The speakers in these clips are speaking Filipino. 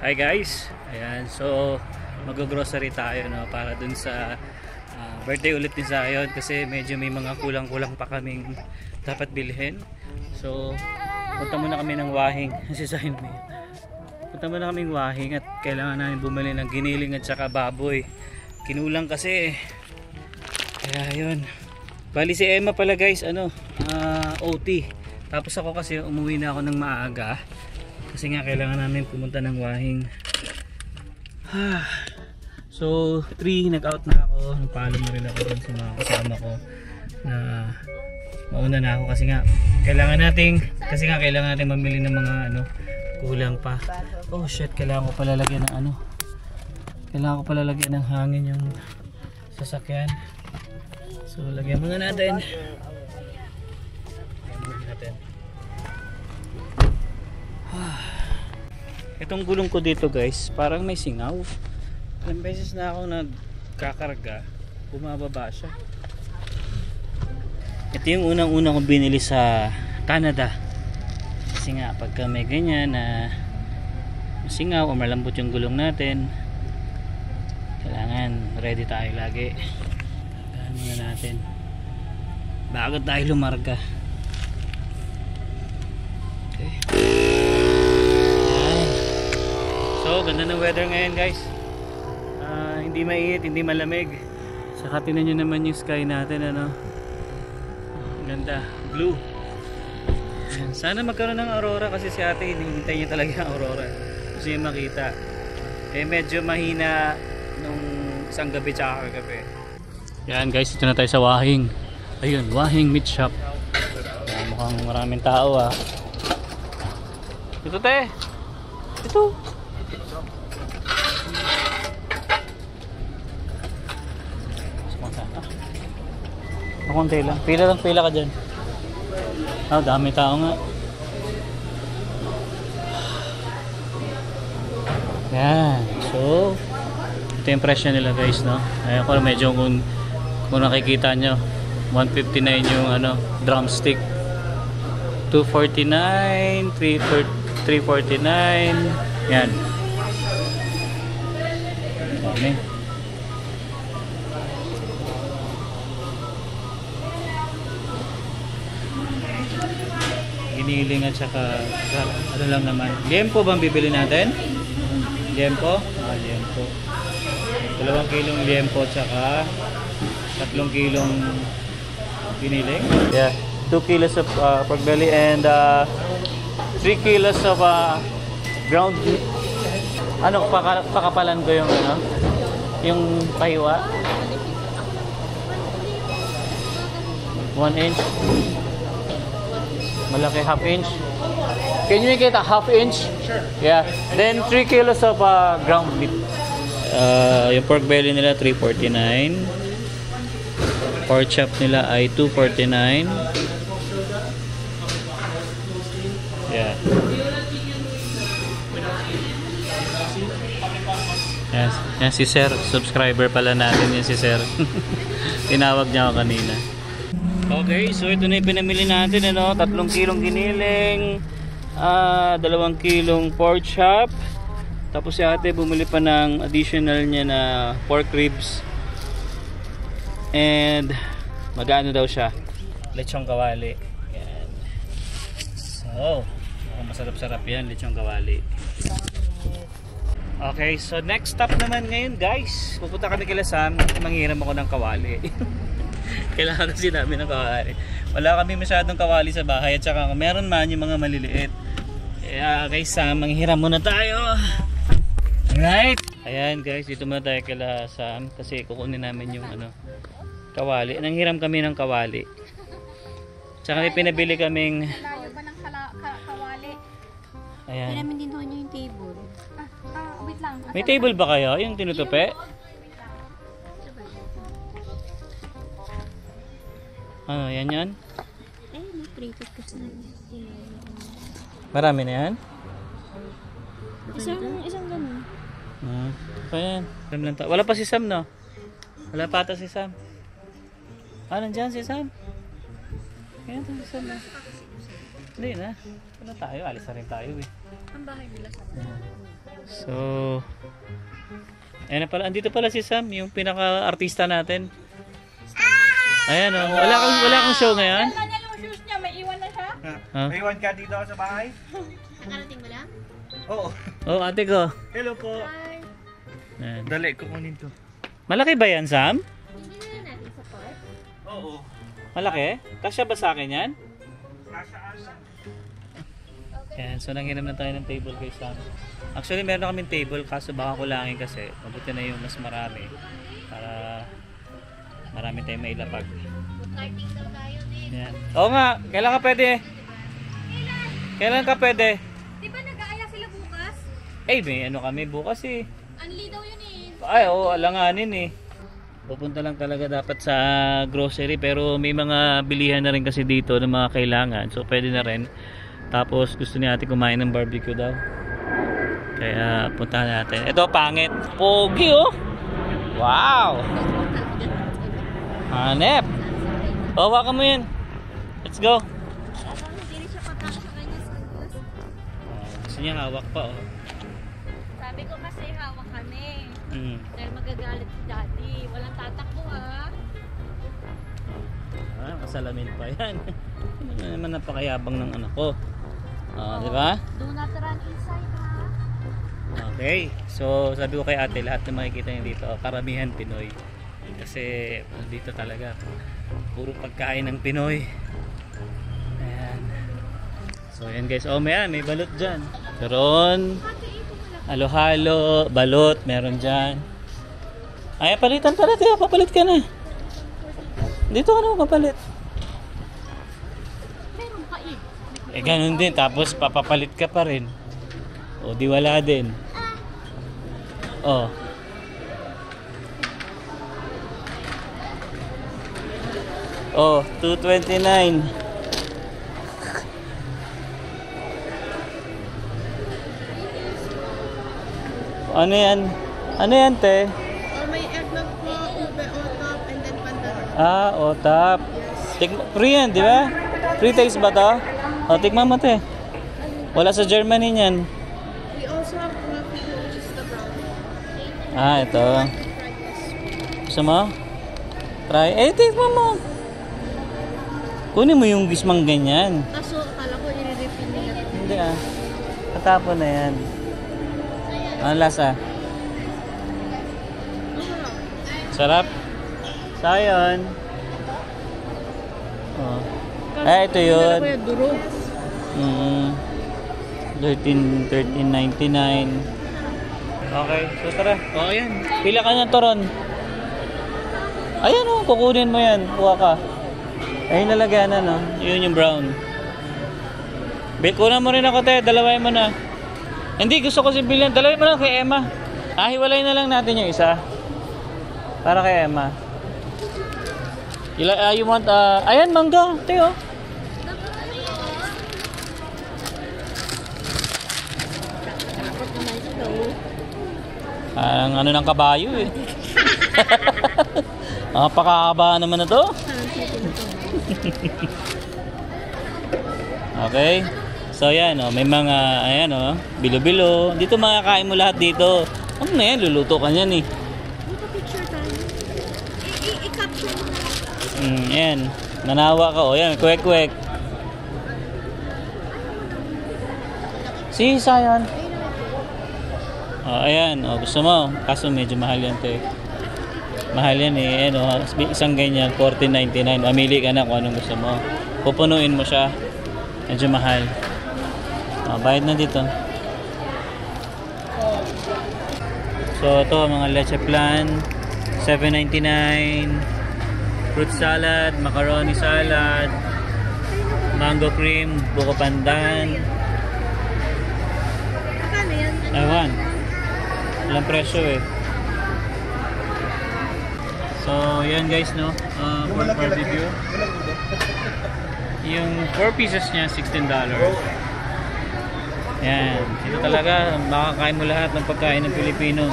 Hi guys, ayan, so mag-grocery tayo, no, para dun sa birthday ulit ni Zion kasi medyo may mga kulang-kulang pa kaming dapat bilhin. So punta muna kami ng Wahing si Zion, punta muna kaming Wahing at kailangan namin bumili ng giniling at saka baboy, kinulang kasi, kaya yun. Bali si Emma pala guys, OT, tapos ako kasi umuwi na ako ng maaga kasi nga kailangan namin pumunta ng Wahing. So 3 nag-out na ako, nagpaalam na rin ako dun sa mga kasama ko na mauna na ako kasi nga kailangan natin mamili ng mga kulang pa. Oh shit, kailangan ko pala lagyan ng hangin yung sasakyan. So lagyan muna natin. Itong gulong ko dito guys, parang may singaw. Ilang beses na ako nagkakarga, bumababa siya. Ito yung unang-una kong binili sa Canada. Kasi nga pagka may ganyan na singaw o malambot yung gulong natin, kailangan ready tayo lagi. Gano'n muna natin bago tayo lumarga. Okay. So ganda ng weather ngayon guys, hindi mainit, hindi malamig. Saka tingnan nyo naman yung sky natin, ganda, blue. Sana magkaroon ng aurora kasi si ate hinihintay niya talaga ang aurora, gusto niya makita. Medyo mahina nung isang gabi tsaka kagabi. Yan guys, ito na tayo sa Wahing. Ayun, Wahing Meat Shop. Mukhang maraming tao Ito te, ito. Konti lang. Pila ka dyan. Dami tao nga. Yan. So, ito yung presyo nila guys, no? Ayan ko, medyo kung nakikita nyo, 159 yung drumstick. 249, 349. Yan. Dami. Giniling at saka lang naman. Liempo bang bibili natin? Liempo? Liempo. 2 kilong liempo at saka 3 kilong giniling. Yeah. 2 kilos of pork belly and 3 kilos of ground beef. Pakapalan ko yung pahiwa. 1 inch. Malaki, half inch. Can you make it a half inch? Sure. Yeah. Then 3 kilos of ground beef. Yung pork belly nila 349. Pork chop nila ay 249. Yeah. Yes. Yan si Sir, subscriber pala natin yan si Sir. Tinawag niya ako kanina. Okay, so ito na yung pinamili natin, 3 kilong giniling, 2 kilong pork chop. Tapos si ate bumili pa ng additional niya na pork ribs. And magano daw siya? Lechong kawali. Yan. So, masarap-sarap yan, lechong kawali. Okay, so next stop naman ngayon guys, pupunta kami kila Sam, manghiram ako ng kawali. Kailangan kasi namin ng kawali. Wala kami masyadong kawali sa bahay at saka meron man yung mga maliliit. Kaya guys, manghiram muna tayo. Alright. Ayan guys, dito muna tayo kila Sam kasi kukunin namin yung kawali. Nanghiram kami ng kawali. Tsaka may pinabili kaming layo ba ng kawali? Ayan. Pinamin din doon yung table. Wait lang. May table ba kayo? Yung tinutupi? Yan? May printed kasi na. Marami na yan? Isang ganun. Ayan. Wala pa si Sam, no? Wala pa ata si Sam. Nandyan si Sam? Ayan si Sam, no? Hindi na. Ano tayo? Alis na rin tayo, Ang bahay nila sa So, ayan na pala. Andito pala si Sam, yung pinaka-artista natin. Ayan o. Wala kang show ngayon? Wala niya yung shoes niya. May iwan na siya. Huh? May iwan ka dito sa bahay? Nakarating mo lang? Oo. Oh, ate ko. Hello po. Hi. Ayan. Dali, kukunin to. Malaki ba yan, Sam? Hindi na natin sa park. Oo. Malaki? Kasya ba sa akin yan? Asa-asa. Ayan, so nanginom na tayo ng table kay Sam. Actually, meron na kaming table kaso baka kulangin kasi. Mabuti na yung mas marami para marami tayong mailapag. Karting daw tayo din. Yan. Oo nga, kailan ka pwede? Kailan ka pwede? Di ba nag-aaya sila bukas? Eh, may ano kami bukas eh. Anli daw yun eh. Ay, oo, alanganin eh. Pupunta lang talaga dapat sa grocery pero may mga bilihan na rin kasi dito ng mga kailangan. So, pwede na rin. Tapos, gusto ni ate kumain ng barbecue daw. Kaya, punta natin. Ito, pangit. Pogi oh! Wow! Hanep! O, hawakan mo yun. Let's go. Hindi siya pataka sa kanya sunglass. Gusto niya hawak pa oh. Sabi ko kasi hawak kami. Mm. Dahil magagalit si daddy. Walang tatakbo ah. Ah, masalamin pa yan. Ano naman napakayabang ng anak ko. Di ba? Do not run inside ha. Okay. So, sabi ko kay ate, lahat na makikita niyo dito, karamihan Pinoy. Kasi dito talaga puro pagkain ng Pinoy. Ayan. So, ayan guys. Oh, may balot dyan. Meron. Halo-halo, balot, meron dyan. Ay, palitan pala. Tiyo, papalit ka na. Dito ka na papalit. Meron pa eh. Eh, ganun din. Tapos, papapalit ka pa rin. O, di wala din. O. Oh, 229. Ano yan? Ano yan, te? May eggnog po, ube otop, and then pandan. Ah, otap. Free yan, di ba? Free taste ba to? O, tikman mo, te. Wala sa Germany niyan. We also have coffee, which is the brown. Ah, ito. Try this. Gusto mo? Try. Eh, tikman mo. Kunin mo yung gismang ganyan. Kaso, akala ko i-refill nila. Hindi ah. Patapon na yan. Ano lasa? Sarap? Sayon. Oh. Eh, ito yun. Durog. 13.99. Okay, so tara. Oh, ayan. Pila ka na toron. Ayan oh, kukunin mo yan. Kuha ka. Ayun nalagyan na no. Yun yung brown. Kunan mo rin ako te. Dalawain mo na. Hindi, gusto ko si Billion. Dalawain mo na kay Emma. Hiwalay na lang natin yung isa. Para kay Emma. You want, ayan, mangga. Te oh. Parang ano ng kabayo eh. Pakakaba naman na to. Okay. So yan oh, may mga ayan oh, bilo-bilo. Dito makakain mo lahat dito. Ano na yan, luluto ka niyan eh. Picture tayo. I-capture mo na. Yan. Manawa ka oh, yan, kwek-kwek. Si Sayon. Oh, ayan, oh, gusto mo. Kaso medyo mahal yan, te. Mahal yan eh. Ano, isang ganyan, $14.99. Mamili ka na kung anong gusto mo. Pupunuin mo siya. Medyo mahal. Oh, bayad na dito. So, ito, mga leche plan. $7.99. Fruit salad, macaroni salad, mango cream, buko pandan. Kano yan? Ewan. Walang presyo eh. So, yan guys, no? For barbecue. Yung 4 pieces niya, $16. Yan. Ito talaga, makakain mo lahat ng pagkain ng Pilipino.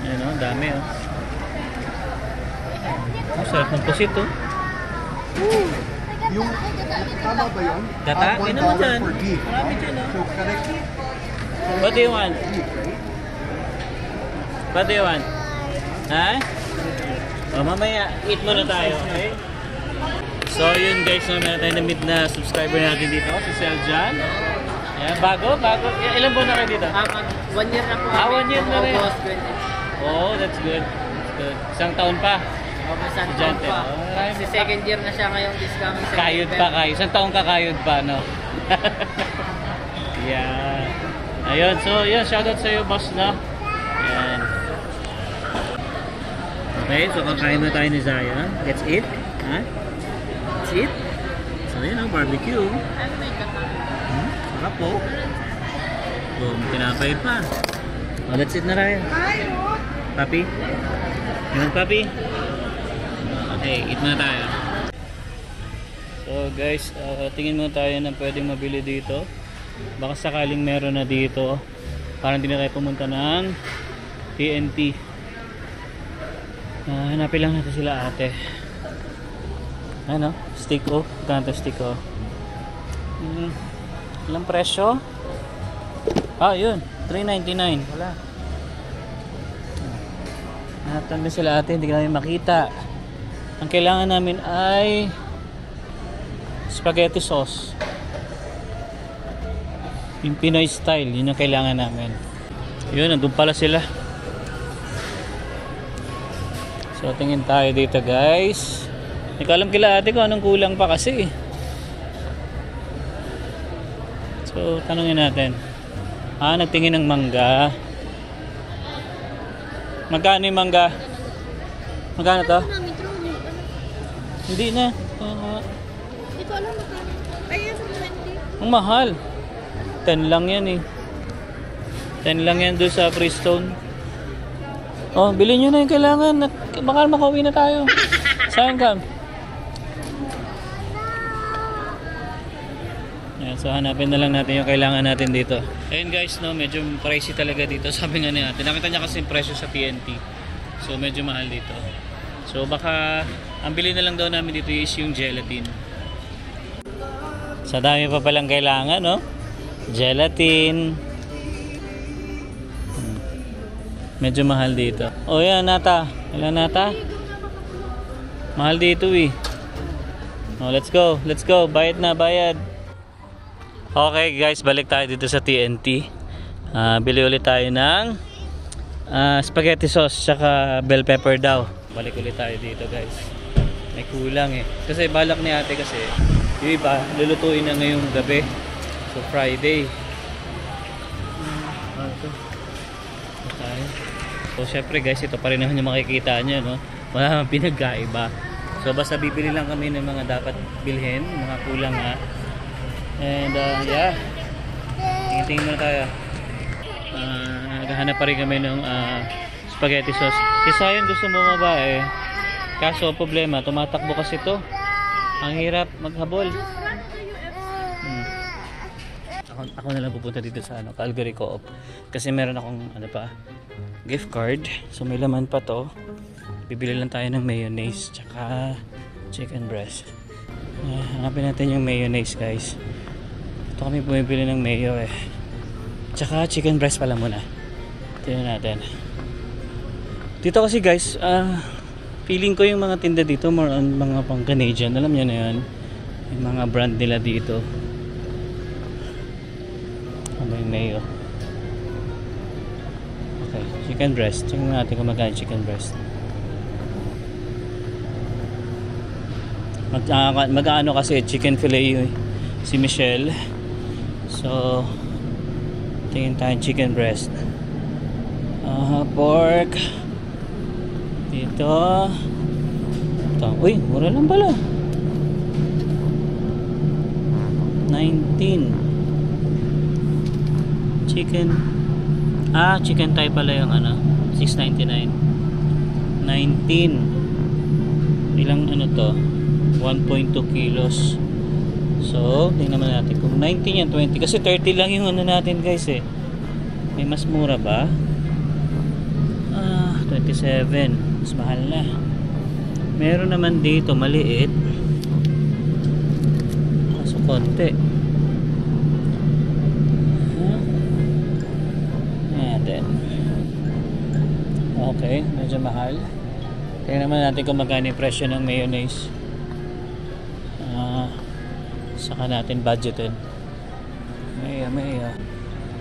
Yan o, dami o. Ang sarap ng pusit o. Yung, tama ba yun? Gata? Yan naman dyan. For beef. Marami dyan o. So, correct. What do you want? What do you want? Ha? O, mamaya, eat muna tayo, okay? So, yun guys, meron tayo na-meet na subscriber natin dito, si Seljan. Ayan, bago. Ilan buwan na kayo dito? 1 year na po. 1 year na rin. August 20. Oh, that's good. That's good. Isang taon pa. August ang taon Estudyante. pa. Oh, Kasi second year na siya ngayong this coming Kayod pa kayo. Isang taong kakayod pa, no? Yeah. Ayun, so yun, shoutout sa iyo, boss, no? Yan. Okay, so kakain na tayo ni Zaya. Let's eat. Ha? Let's eat. So yun, barbecue. Sarap po. Boom, tinapay pa. Oh, let's eat na tayo. Papi? Yung papi? Okay, eat na tayo. So guys, tingin muna tayo ng pwedeng mabili dito. Baka sakaling meron na dito. Parang hindi na tayo pumunta ng TNT. Hanapin lang natin sila ate. Ano? Stick o? Ganto stick o? Ilang presyo? Ah, yun. $3.99. Wala. Hanapin sila ate. Hindi ka namin makita. Ang kailangan namin ay spaghetti sauce. Yung Pinoy style, yun yung kailangan namin. Yun, nandun pala sila. So, tingin tayo dito guys. Hindi ko alam kila ate kung anong kulang pa kasi. So, tanungin natin. Nagtingin ng mangga. Magkano yung mangga? Magkano to? Hindi na. Ito alam mo ka. Ay, sa 20. Ang mahal. 10 lang yan eh. 10 lang yan doon sa Freestone. Oh, bilhin nyo na yung kailangan. Baka makauwi na tayo. Saan ka? Ayan, so hanapin na lang natin yung kailangan natin dito. Ayun guys, no, medyo pricey talaga dito. Sabi nga natin, nakita niya kasi yung presyo sa TNT. So medyo mahal dito. So baka ang bilhin na lang daw namin dito is yung gelatin. Sa dami pa palang kailangan, no? Gelatin. Medyo mahal dito. Oh yan, nata. Ilan nata? Mahal dito eh. Oh, let's go. Let's go. Bayad na, bayad. Okay guys, balik tayo dito sa TNT. Bili ulit tayo ng spaghetti sauce tsaka bell pepper daw. Balik ulit tayo dito guys. May kulang eh. Kasi balak ni ate kasi yung iba lulutuin na ngayong gabi. So Friday. Okay. So syempre guys, ito pa rin naman yung makikita nyo, no? Wala namang pinagkaiba. So basta bibili lang kami ng mga dapat bilhin, mga kulang ha. And yeah, tingin muna tayo. Naghahanap pa rin kami ng spaghetti sauce. Isa yun gusto mo bumaba eh. Kaso problema, tumatakbo kasi to. Ang hirap maghabol. Ako na lang pupunta dito sa Calgary Co-op. Kasi meron akong gift card. So may laman pa to. Bibili lang tayo ng mayonnaise tsaka chicken breast. Hanapin natin yung mayonnaise guys. Ito kami bumibili ng mayo eh. Tsaka chicken breast pala muna. Tingnan natin. Dito kasi guys, feeling ko yung mga tinda dito more on mga pang Canadian. Alam niyo na yun. Yung mga brand nila dito. Ano yung mayo? Okay, chicken breast. Tingnan natin kung magkano chicken breast. Mag-ano kasi chicken fillet si Michelle. So tingin tayo chicken breast. Pork dito. Ito. Uy, mura lang pala. 19 chicken. Chicken thigh pala yung $6.99. 19 ilang to 1.2 kilos. So, tingnan naman natin kung 19 yan, 20. Kasi 30 lang yung natin guys eh. May mas mura ba? 27. Mas mahal na. Meron naman dito maliit. Kaso konti. Okay, medyo mahal. Tingnan naman natin kung magkano yung presyo ng mayonnaise. Saka natin budgeted. Mayo.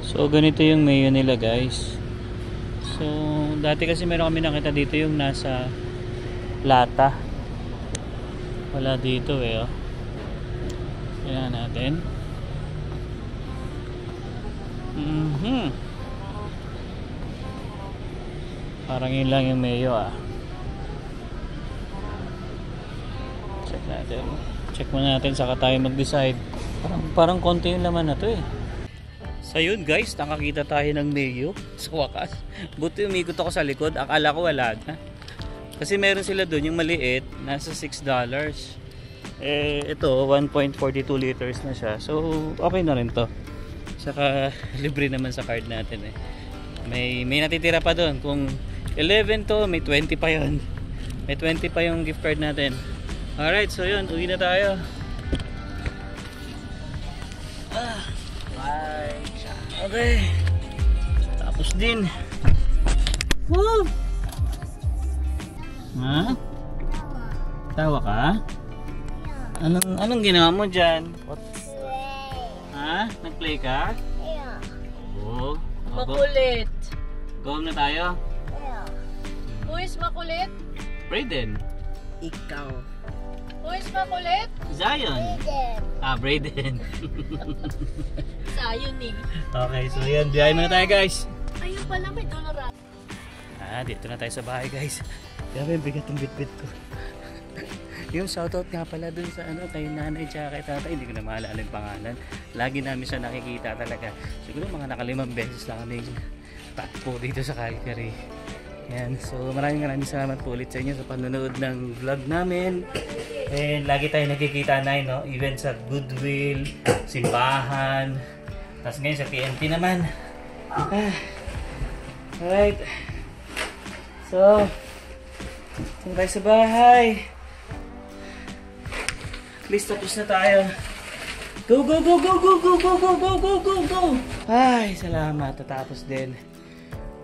So ganito yung mayo nila guys. So dati kasi meron kami nakita dito yung nasa lata. Wala dito eh. Tingnan natin. Parang yun lang yung mayo Check natin. Check muna natin saka tayo mag-decide. Parang konti yung laman na to eh. So yun guys, nakakita tayo ng mayo sa wakas. Buti umikot ako sa likod, akala ko wala na. Kasi meron sila doon yung maliit, nasa $6. Ito 1.42 liters na siya. So okay na rin to. Saka libre naman sa card natin eh. May natitira pa doon. Kung 11 to, may 20 pa yon. May 20 pa yung gift card natin. Alright, so yun, uwi na tayo. Bye. Okay. Tapos din. Woo! Ha? Tawa ka? Anong ginawa mo dyan? Ha? Nag-play ka? Yeah. Oo. Makulit. Go na tayo? Yeah. Who is makulit? Brayden. Ikaw. Who is makulit? Zion. Brayden. Zion eh. Okay, so yan. Biyahe muna tayo guys. Ayun pala, may dollar. Dito na tayo sa bahay guys. Grabe, bigat yung bitbit ko. Yung shoutout nga pala dun sa kay nanay tsaka kay tatay, hindi ko na maalala yung pangalan. Lagi namin siya nakikita talaga. Siguro mga nakalimang beses na kami takpo dito sa Calgary. Yan, so maraming salamat po ulit sa inyo sa panonood ng vlog namin. And lagi tayo nagkikita na no? Even sa Goodwill, simbahan, tapos ngayon sa TNT naman. Alright. So, punta tayo sa bahay. Please tapos na tayo. Go, go, go, go, go, go, go, go, go, go, go, go. Ay, salamat. Tatapos din.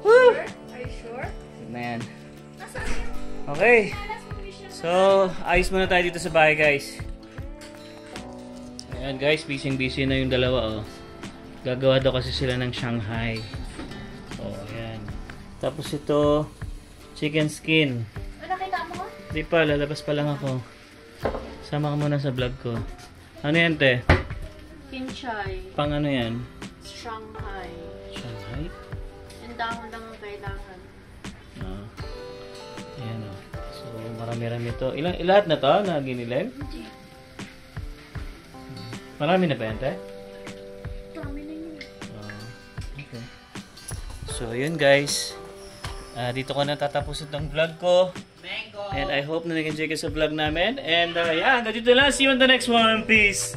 Woo! Are you sure? Na yan. Okay. So, ayos muna tayo dito sa bahay, guys. Ayan, guys. Busy na yung dalawa, Gagawa daw kasi sila ng Shanghai. Ayan. Tapos ito, chicken skin. Nakita mo? Di pa, lalabas pa lang ako. Sama ka muna sa vlog ko. Ano yan, te? Kinchay. Pang ano yan? Shanghai. Shanghai? Yung dahon lang ang kailangan. Ayan So, marami-rami to. Lahat na to na ginilim? Hindi. Marami na ba yan, te? Dami na yun. Okay. So, yun guys. Dito ko na tatapusin tong vlog ko. And I hope na nag-enjoy ka sa vlog namin. And yeah, hanggang dito lang. See you on the next one. Peace!